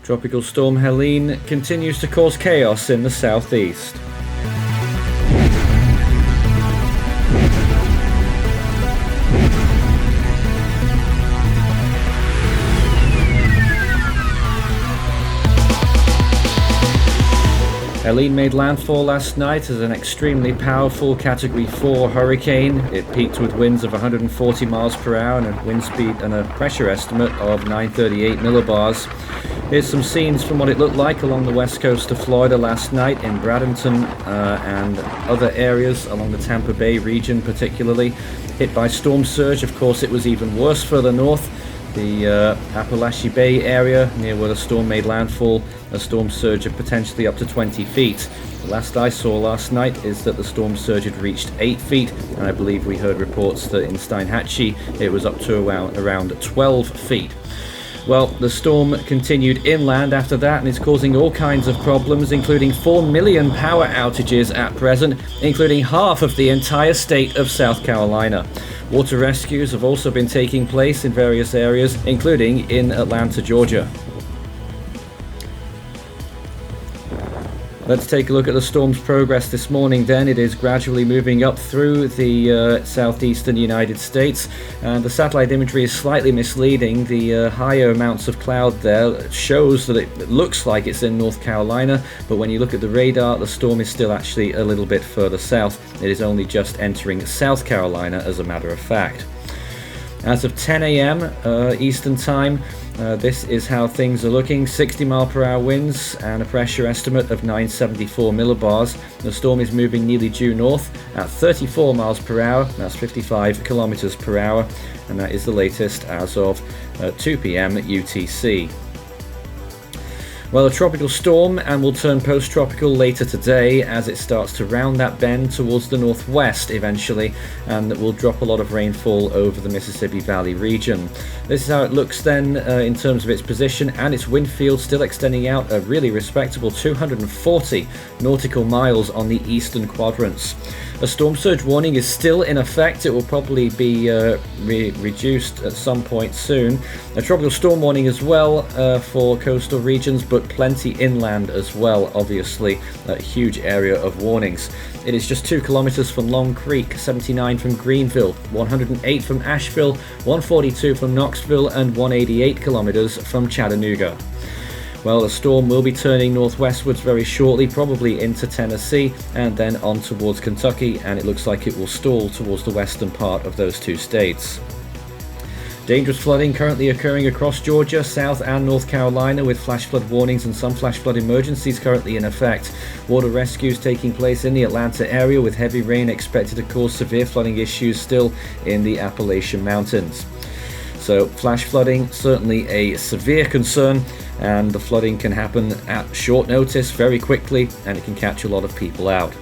Tropical storm Helene continues to cause chaos in the southeast. Helene made landfall last night as an extremely powerful Category 4 hurricane. It peaked with winds of 140 miles per hour and a wind speed and a pressure estimate of 938 millibars. Here's some scenes from what it looked like along the west coast of Florida last night in Bradenton and other areas along the Tampa Bay region particularly. Hit by storm surge, of course it was even worse further north. The Appalachian Bay area near where the storm made landfall, a storm surge of potentially up to 20 feet. The last I saw last night is that the storm surge had reached 8 feet, and I believe we heard reports that in Steinhatchee it was up to around 12 feet. Well, the storm continued inland after that and is causing all kinds of problems, including 4 million power outages at present, including half of the entire state of South Carolina. Water rescues have also been taking place in various areas, including in Atlanta, Georgia. Let's take a look at the storm's progress this morning then. It is gradually moving up through the southeastern United States, and the satellite imagery is slightly misleading. The higher amounts of cloud there shows that it looks like it's in North Carolina, but when you look at the radar, the storm is still actually a little bit further south. It is only just entering South Carolina, as a matter of fact. As of 10 a.m. Eastern Time, this is how things are looking. 60 mile per hour winds and a pressure estimate of 974 millibars. The storm is moving nearly due north at 34 miles per hour. That's 55 kilometers per hour. And that is the latest as of 2 p.m. UTC. Well, a tropical storm and will turn post-tropical later today as it starts to round that bend towards the northwest eventually, and will drop a lot of rainfall over the Mississippi Valley region. This is how it looks then in terms of its position, and its wind field still extending out a really respectable 240 nautical miles on the eastern quadrants. A storm surge warning is still in effect. It will probably be reduced at some point soon. A tropical storm warning as well for coastal regions, but plenty inland as well, obviously. A huge area of warnings. It is just 2 kilometers from Long Creek, 79 from Greenville, 108 from Asheville, 142 from Knoxville, and 188 kilometers from Chattanooga. Well, the storm will be turning northwestwards very shortly, probably into Tennessee and then on towards Kentucky, and it looks like it will stall towards the western part of those two states. Dangerous flooding currently occurring across Georgia, South and North Carolina, with flash flood warnings and some flash flood emergencies currently in effect. Water rescues taking place in the Atlanta area, with heavy rain expected to cause severe flooding issues still in the Appalachian Mountains. So flash flooding, certainly a severe concern, and the flooding can happen at short notice very quickly, and it can catch a lot of people out.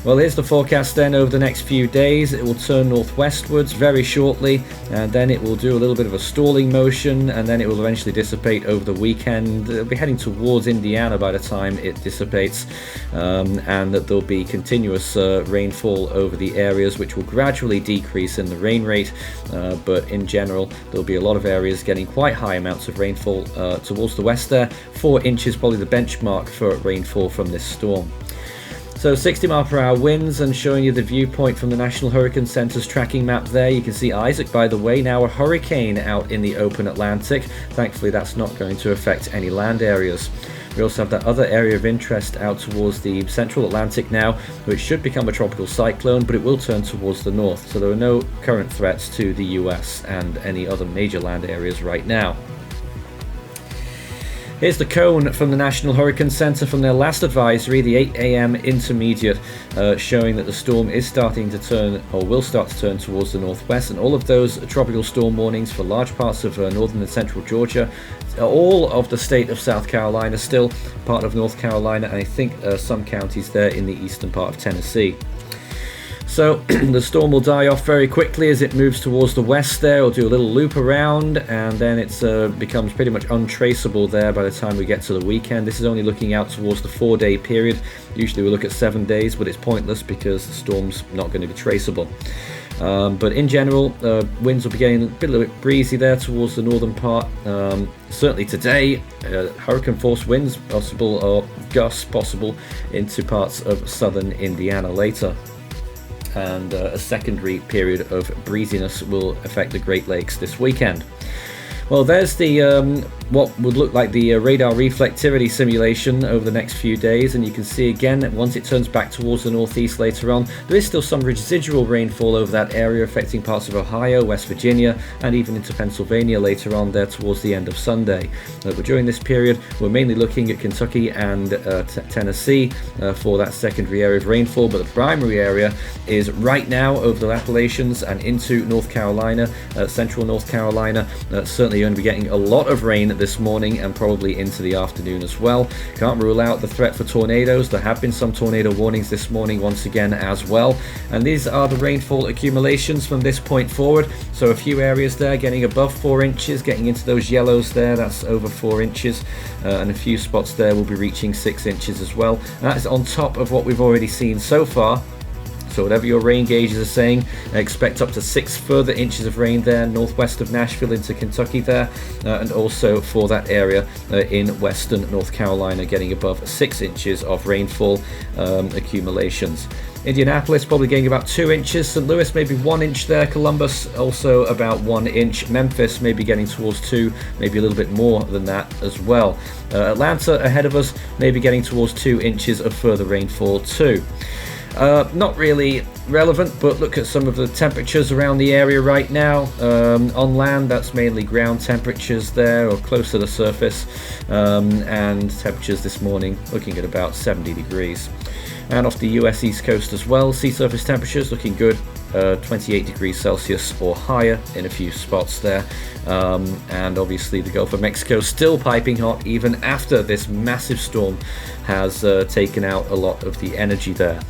Well, here's the forecast then over the next few days. It will turn northwestwards very shortly, and then it will do a little bit of a stalling motion, and then it will eventually dissipate over the weekend. It'll be heading towards Indiana by the time it dissipates, and that there'll be continuous rainfall over the areas, which will gradually decrease in the rain rate, but in general there'll be a lot of areas getting quite high amounts of rainfall towards the west there. 4 inches probably the benchmark for rainfall from this storm. So 60 mile per hour winds, and showing you the viewpoint from the National Hurricane Center's tracking map there. You can see Isaac, by the way, now a hurricane out in the open Atlantic. Thankfully that's not going to affect any land areas. We also have that other area of interest out towards the central Atlantic now, which should become a tropical cyclone, but it will turn towards the north. So there are no current threats to the US and any other major land areas right now. Here's the cone from the National Hurricane Center from their last advisory, the 8 a.m. intermediate, showing that the storm is starting to turn, or will start to turn, towards the northwest, and all of those tropical storm warnings for large parts of northern and central Georgia, all of the state of South Carolina, still part of North Carolina, and I think some counties there in the eastern part of Tennessee. So the storm will die off very quickly as it moves towards the west there. It'll do a little loop around, and then it becomes pretty much untraceable there by the time we get to the weekend. This is only looking out towards the 4-day period. Usually we look at 7 days, but it's pointless because the storm's not going to be traceable. But in general, winds will be getting a little bit breezy there towards the northern part. Certainly today, hurricane force winds possible, or gusts possible into parts of southern Indiana later. And a secondary period of breeziness will affect the Great Lakes this weekend. Well, there's the what would look like the radar reflectivity simulation over the next few days, and you can see again that once it turns back towards the northeast later on, there is still some residual rainfall over that area affecting parts of Ohio, West Virginia, and even into Pennsylvania later on there towards the end of Sunday. But during this period, we're mainly looking at Kentucky and Tennessee for that secondary area of rainfall, but the primary area is right now over the Appalachians and into North Carolina, central North Carolina. Certainly going to be getting a lot of rain this morning and probably into the afternoon as well. Can't rule out the threat for tornadoes. There have been some tornado warnings this morning once again as well, and these are the rainfall accumulations from this point forward. So a few areas there getting above 4 inches, getting into those yellows there, that's over 4 inches, and a few spots there will be reaching 6 inches as well. And that is on top of what we've already seen so far. So whatever your rain gauges are saying, expect up to 6 further inches of rain there, northwest of Nashville into Kentucky there, and also for that area in western North Carolina, getting above 6 inches of rainfall accumulations. Indianapolis probably getting about 2 inches, St. Louis maybe 1 inch there, Columbus also about 1 inch, Memphis maybe getting towards 2, maybe a little bit more than that as well. Atlanta ahead of us, maybe getting towards 2 inches of further rainfall too. Not really relevant, but look at some of the temperatures around the area right now. On land, that's mainly ground temperatures there, or close to the surface, and temperatures this morning looking at about 70 degrees. And off the US East Coast as well, sea surface temperatures looking good, 28 degrees Celsius or higher in a few spots there. And obviously the Gulf of Mexico still piping hot even after this massive storm has taken out a lot of the energy there.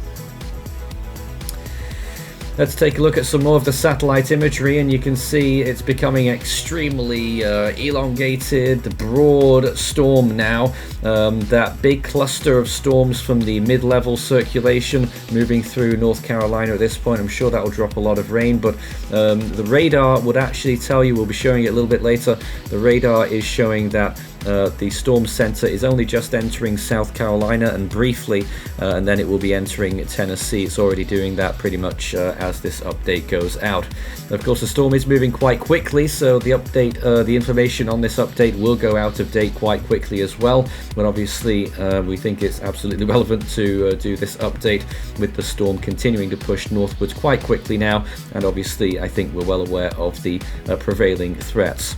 Let's take a look at some more of the satellite imagery, and you can see it's becoming extremely elongated, broad storm now. That big cluster of storms from the mid-level circulation moving through North Carolina at this point. I'm sure that will drop a lot of rain, but the radar would actually tell you, we'll be showing it a little bit later, the radar is showing that the storm center is only just entering South Carolina and briefly, and then it will be entering Tennessee. It's already doing that pretty much as this update goes out. Of course, the storm is moving quite quickly, so the update, the information on this update will go out of date quite quickly as well. But obviously, we think it's absolutely relevant to do this update with the storm continuing to push northwards quite quickly now. And obviously, I think we're well aware of the prevailing threats.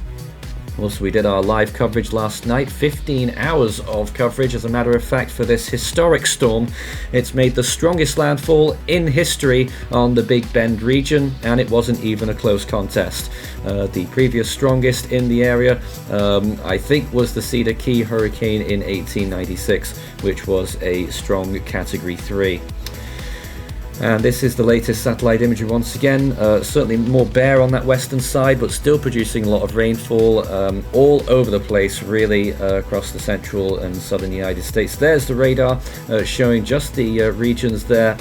Also, we did our live coverage last night, 15 hours of coverage as a matter of fact for this historic storm. It's made the strongest landfall in history on the Big Bend region, and it wasn't even a close contest. The previous strongest in the area, I think, was the Cedar Key hurricane in 1896, which was a strong Category 3. And this is the latest satellite imagery once again. Certainly more bare on that western side, but still producing a lot of rainfall all over the place, really, across the central and southern United States. There's the radar showing just the regions there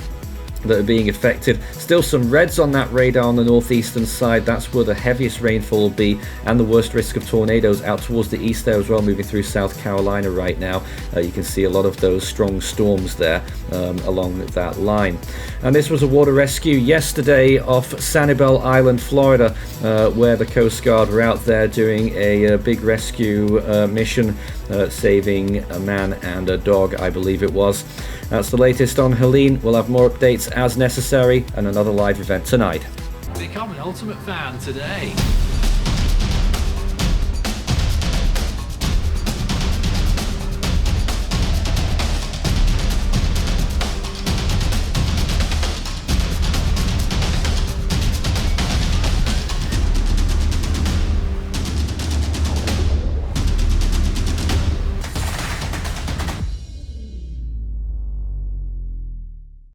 that are being affected. Still some reds on that radar on the northeastern side. That's where the heaviest rainfall will be, and the worst risk of tornadoes out towards the east there as well, moving through South Carolina right now. You can see a lot of those strong storms there along that line. And this was a water rescue yesterday off Sanibel Island, Florida, where the Coast Guard were out there doing a big rescue mission, saving a man and a dog, I believe it was. That's the latest on Helene. We'll have more updates as necessary, and another live event tonight. Become an Ultimate Fan today.